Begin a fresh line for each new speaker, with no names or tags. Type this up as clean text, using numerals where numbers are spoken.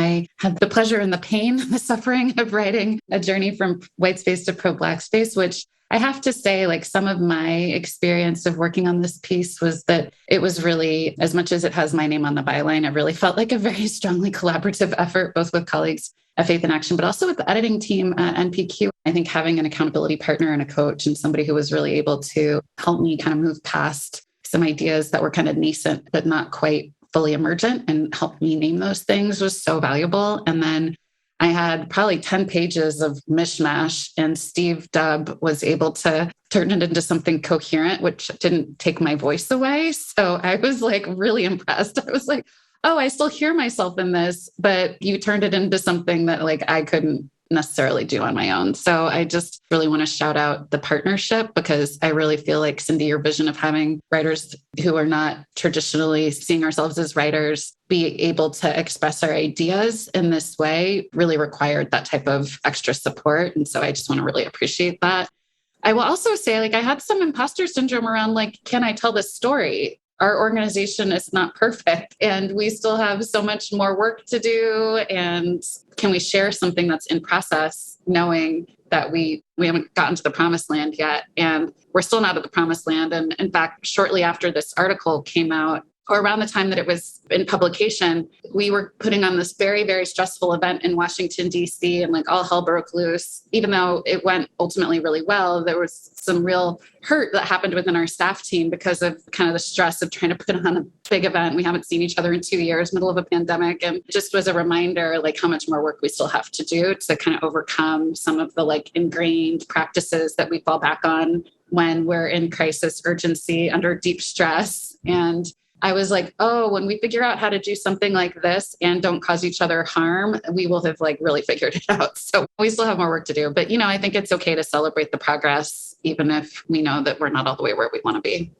I had the pleasure and the pain, the suffering of writing A Journey from White Space to Pro-Black Space, which I have to say, like some of my experience of working on this piece was that it was really, as much as it has my name on the byline, it really felt like a very strongly collaborative effort, both with colleagues at Faith in Action, but also with the editing team at NPQ. I think having an accountability partner and a coach and somebody who was really able to help me kind of move past some ideas that were kind of nascent, but not quite fully emergent, and help me name those things was so valuable. And then I had probably 10 pages of mishmash, and Steve Dubb was able to turn it into something coherent, which didn't take my voice away. So I was like really impressed. I was like, oh, I still hear myself in this, but you turned it into something that like I couldn't necessarily do on my own. So I just really want to shout out the partnership, because I really feel like, Cindy, your vision of having writers who are not traditionally seeing ourselves as writers be able to express our ideas in this way really required that type of extra support. And so I just want to really appreciate that. I will also say, like, I had some imposter syndrome around, like, can I tell this story? Our organization is not perfect, and we still have so much more work to do. And can we share something that's in process, knowing that we haven't gotten to the promised land yet, and we're still not at the promised land. And in fact, shortly after this article came out, or around the time that it was in publication, we were putting on this very, very stressful event in Washington, D.C., and like all hell broke loose. Even though it went ultimately really well, there was some real hurt that happened within our staff team because of kind of the stress of trying to put on a big event. We haven't seen each other in 2 years, middle of a pandemic. And it just was a reminder, like, how much more work we still have to do to kind of overcome some of the like ingrained practices that we fall back on when we're in crisis, urgency, under deep stress. And I was like, oh, when we figure out how to do something like this and don't cause each other harm, we will have like really figured it out. So we still have more work to do. But, I think it's okay to celebrate the progress, even if we know that we're not all the way where we want to be.